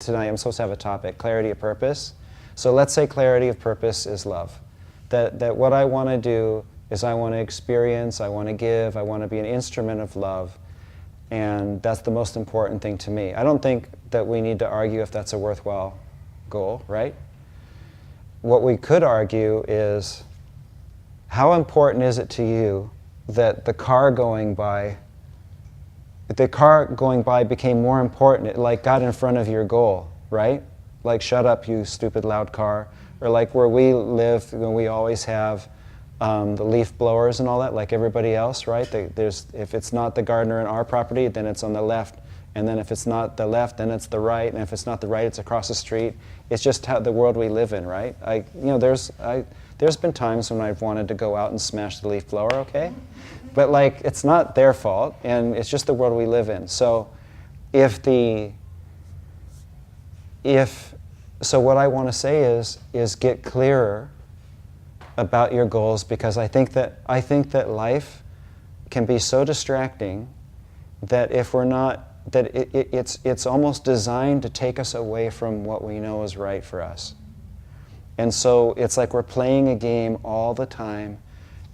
Tonight I'm supposed to have a topic, clarity of purpose. So let's say clarity of purpose is love. That what I want to do is I want to experience, I want to give, I want to be an instrument of love. And that's the most important thing to me. I don't think that we need to argue if that's a worthwhile goal, right? What we could argue is, how important is it to you that the car going by became more important, it like got in front of your goal, right? Like, shut up, you stupid loud car. Or like where we live, we always have the leaf blowers and all that, like everybody else, right? If it's not the gardener in our property, then it's on the left. And then if it's not the left, then it's the right. And if it's not the right, it's across the street. It's just how the world we live in, right? There's been times when I've wanted to go out and smash the leaf blower, okay? But like, it's not their fault, and it's just the world we live in. So so what I want to say is get clearer about your goals, because I think that life can be so distracting that if we're not, that it's almost designed to take us away from what we know is right for us. And so it's like we're playing a game all the time,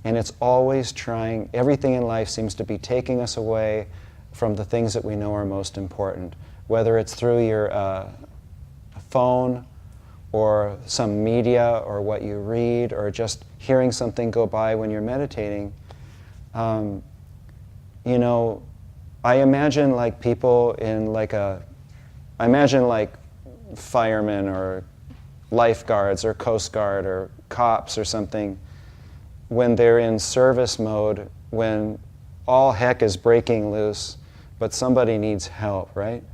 and it's always trying, everything in life seems to be taking us away from the things that we know are most important, whether it's through your phone or some media or what you read or just hearing something go by when you're meditating. I imagine like people in I imagine like firemen or lifeguards or Coast Guard or cops or something, when they're in service mode, when all heck is breaking loose, but somebody needs help, right?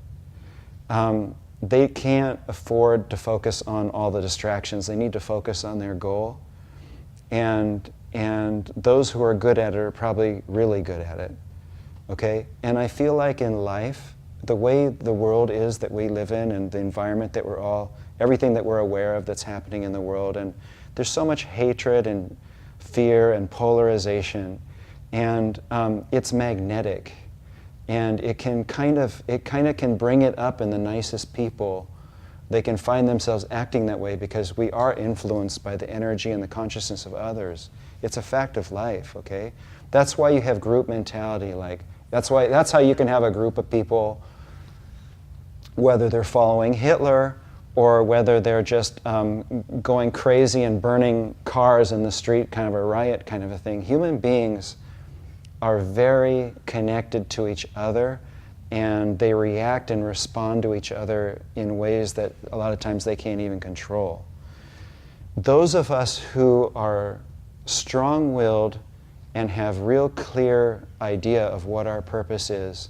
They can't afford to focus on all the distractions. They need to focus on their goal. And those who are good at it are probably really good at it, okay? And I feel like in life, the way the world is that we live in and the environment that everything that we're aware of that's happening in the world, and there's so much hatred and fear and polarization, and it's magnetic. And it kind of can bring it up in the nicest people. They can find themselves acting that way because we are influenced by the energy and the consciousness of others. It's a fact of life, okay? That's why you have group mentality. That's how you can have a group of people, whether they're following Hitler or whether they're just going crazy and burning cars in the street, kind of a riot kind of a thing. Human beings are very connected to each other, and they react and respond to each other in ways that a lot of times they can't even control. Those of us who are strong-willed and have real clear idea of what our purpose is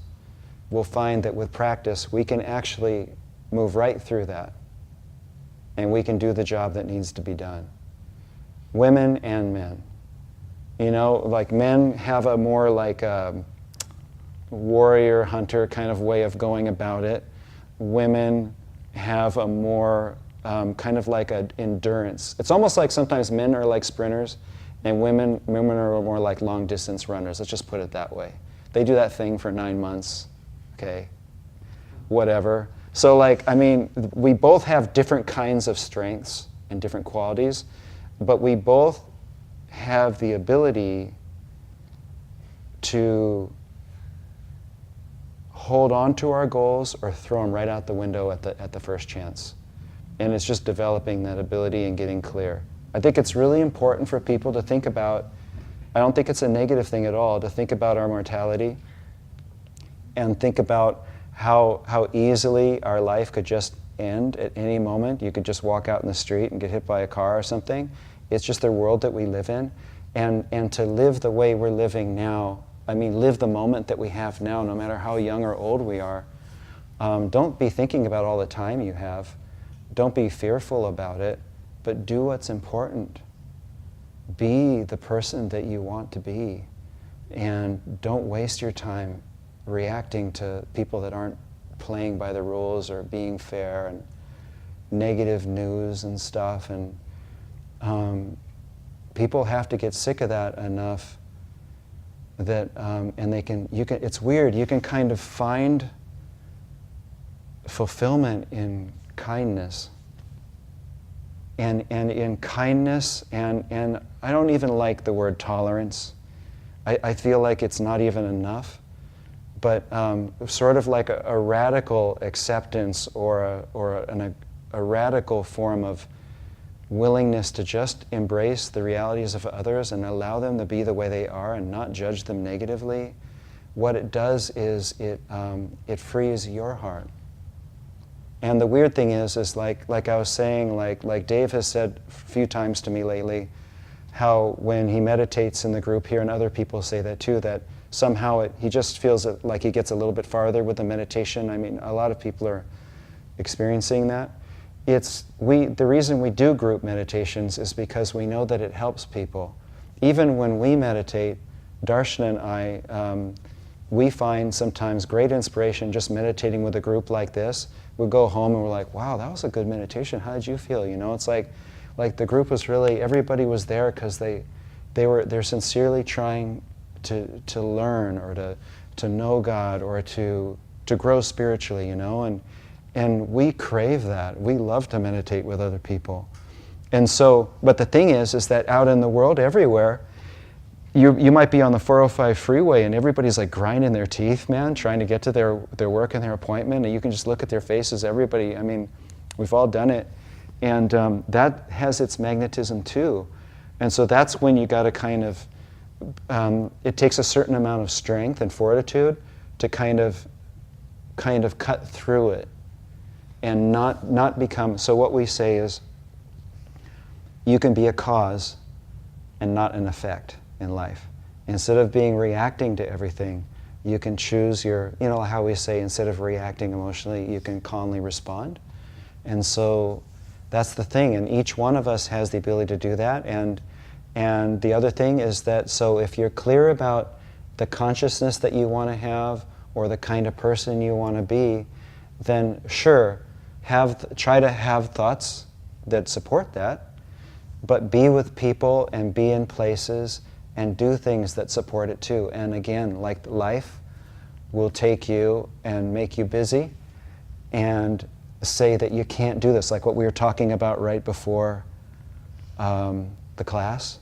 will find that with practice we can actually move right through that, and we can do the job that needs to be done. Women and men. Like men have a more like warrior hunter kind of way of going about it. Women have a more kind of like an endurance. It's almost like sometimes men are like sprinters and women are more like long distance runners. Let's just put it that way. They do that thing for 9 months, okay, whatever. So we both have different kinds of strengths and different qualities, but we both have the ability to hold on to our goals or throw them right out the window at the first chance. And it's just developing that ability and getting clear. I think it's really important for people to think about, I don't think it's a negative thing at all, to think about our mortality and think about how easily our life could just end at any moment. You could just walk out in the street and get hit by a car or something. It's just the world that we live in. And to live the way we're living now, live the moment that we have now, no matter how young or old we are. Don't be thinking about all the time you have. Don't be fearful about it, but do what's important. Be the person that you want to be. And don't waste your time reacting to people that aren't playing by the rules or being fair, and negative news and stuff. And people have to get sick of that enough that, and it's weird, you can kind of find fulfillment in kindness. And in kindness, and I don't even like the word tolerance. I feel like it's not even enough. But sort of like a radical acceptance or a radical form of willingness to just embrace the realities of others and allow them to be the way they are and not judge them negatively. What it does is it frees your heart. And the weird thing is like I was saying, like Dave has said a few times to me lately, how when he meditates in the group here, and other people say that too, that somehow he just feels like he gets a little bit farther with the meditation. I mean, a lot of people are experiencing that. The reason we do group meditations is because we know that it helps people. Even when we meditate, Darshan and I, we find sometimes great inspiration just meditating with a group like this. We go home and we're like, wow, that was a good meditation. How did you feel? You know, it's like the group was really, everybody was there because they're sincerely trying to learn or to know God or to grow spiritually, you know, and we crave that. We love to meditate with other people. And so, but the thing is that out in the world everywhere, you might be on the 405 freeway and everybody's like grinding their teeth, man, trying to get to their work and their appointment, and you can just look at their faces, everybody, I mean, we've all done it. And that has its magnetism too. And so that's when you got to kind of, it takes a certain amount of strength and fortitude to kind of cut through it and not become, so what we say is, you can be a cause and not an effect in life. Instead of reacting to everything, you can choose you know how we say, instead of reacting emotionally, you can calmly respond. And so that's the thing, and each one of us has the ability to do that. And the other thing is that, so if you're clear about the consciousness that you want to have or the kind of person you want to be, then sure, try to have thoughts that support that, but be with people and be in places and do things that support it too. And again, like life will take you and make you busy and say that you can't do this, like what we were talking about right before the class,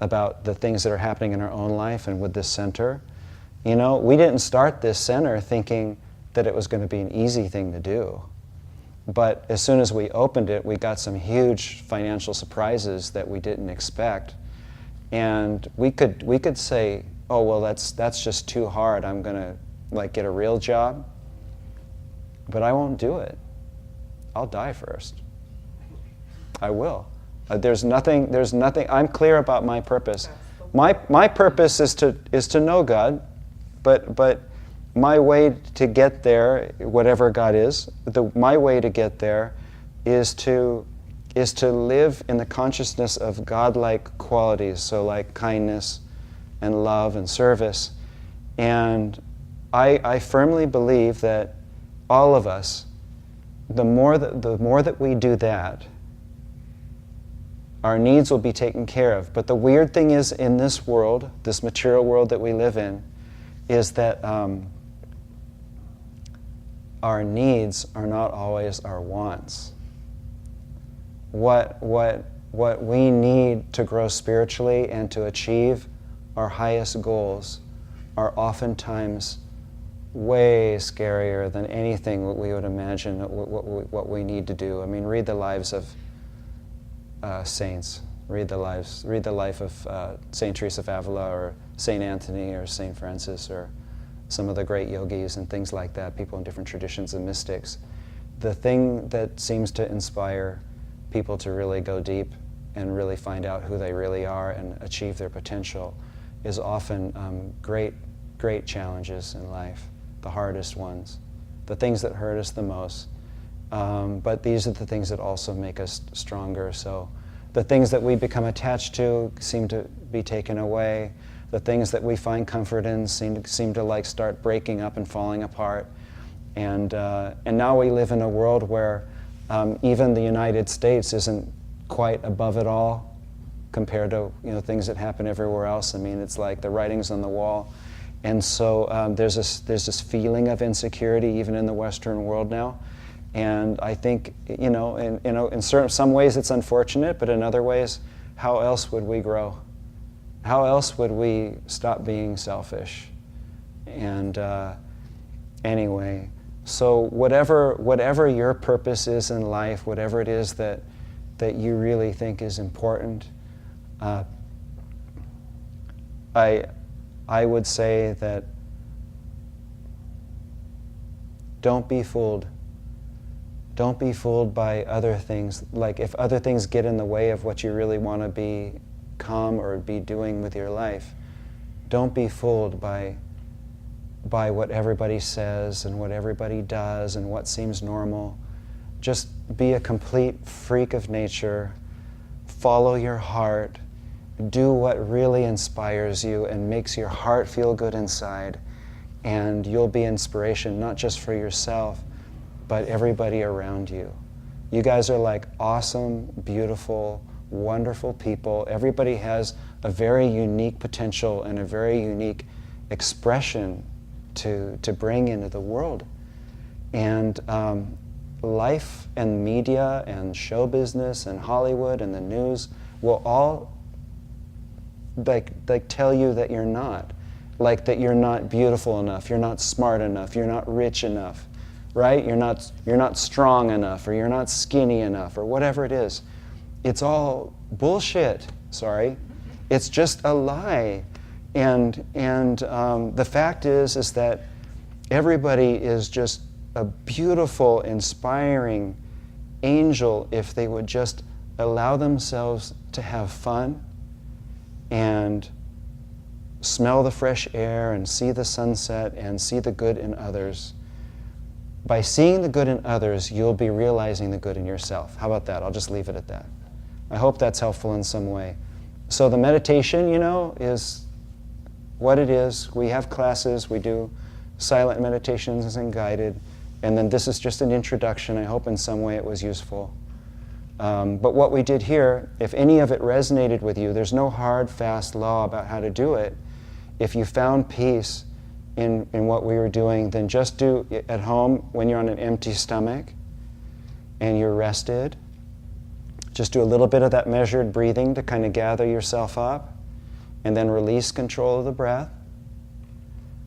about the things that are happening in our own life and with this center. You know, we didn't start this center thinking that it was going to be an easy thing to do. But as soon as we opened it, we got some huge financial surprises that we didn't expect. And we could say, oh, well, that's just too hard. I'm going to get a real job. But I won't do it. I'll die first. I will. There's nothing, I'm clear about my purpose. My purpose is to know God, but my way to get there, whatever God is, my way to get there is to live in the consciousness of God-like qualities, so like kindness and love and service. And I firmly believe that all of us, the more that we do that, our needs will be taken care of. But the weird thing is, in this world, this material world that we live in, is that our needs are not always our wants. What we need to grow spiritually and to achieve our highest goals are oftentimes way scarier than anything that we would imagine what we need to do. I mean, read the lives of saints. Read the life of Saint Teresa of Avila or Saint Anthony or Saint Francis or some of the great yogis and things like that, people in different traditions and mystics. The thing that seems to inspire people to really go deep and really find out who they really are and achieve their potential is often great challenges in life, the hardest ones, the things that hurt us the most. But these are the things that also make us stronger. So the things that we become attached to seem to be taken away. The things that we find comfort in seem to start breaking up and falling apart. And now we live in a world where even the United States isn't quite above it all compared to things that happen everywhere else. I mean, it's like the writing's on the wall. And so there's this feeling of insecurity even in the Western world now. And I think, in some ways it's unfortunate, but in other ways, how else would we grow? How else would we stop being selfish? And anyway, so whatever your purpose is in life, whatever it is that you really think is important, I would say that don't be fooled. Don't be fooled by other things. Like if other things get in the way of what you really want to become or be doing with your life, don't be fooled by what everybody says and what everybody does and what seems normal. Just be a complete freak of nature. Follow your heart. Do what really inspires you and makes your heart feel good inside. And you'll be inspiration not just for yourself, but everybody around you. You guys are like awesome, beautiful, wonderful people. Everybody has a very unique potential and a very unique expression to bring into the world. And life and media and show business and Hollywood and the news will all like tell you that you're not. Like that you're not beautiful enough, you're not smart enough, you're not rich enough, right? You're not strong enough, or you're not skinny enough, or whatever it is. It's all bullshit, sorry. It's just a lie. And the fact is that everybody is just a beautiful, inspiring angel if they would just allow themselves to have fun and smell the fresh air and see the sunset and see the good in others. By seeing the good in others, you'll be realizing the good in yourself. How about that? I'll just leave it at that. I hope that's helpful in some way. So the meditation, is what it is. We have classes, we do silent meditations and guided, and then this is just an introduction. I hope in some way it was useful. But what we did here, if any of it resonated with you, there's no hard, fast law about how to do it. If you found peace in what we were doing, then just do it at home when you're on an empty stomach and you're rested. Just do a little bit of that measured breathing to kind of gather yourself up, and then release control of the breath,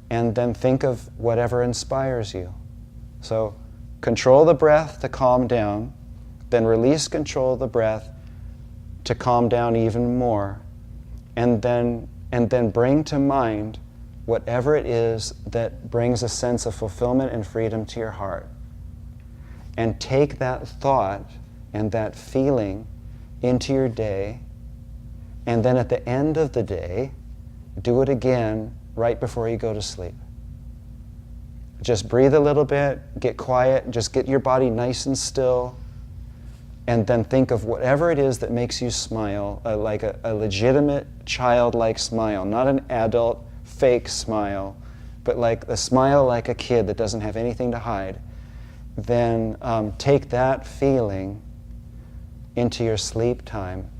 and then think of whatever inspires you. So control the breath to calm down, then release control of the breath to calm down even more, and then bring to mind whatever it is that brings a sense of fulfillment and freedom to your heart. And take that thought and that feeling into your day, and then at the end of the day, do it again right before you go to sleep. Just breathe a little bit, get quiet, just get your body nice and still, and then think of whatever it is that makes you smile, like a legitimate childlike smile, not an adult fake smile, but like a smile like a kid that doesn't have anything to hide. Then take that feeling into your sleep time,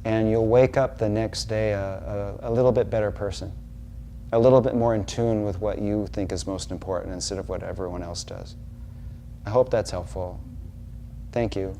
and you'll wake up the next day a little bit better person, a little bit more in tune with what you think is most important instead of what everyone else does. I hope that's helpful. Thank you.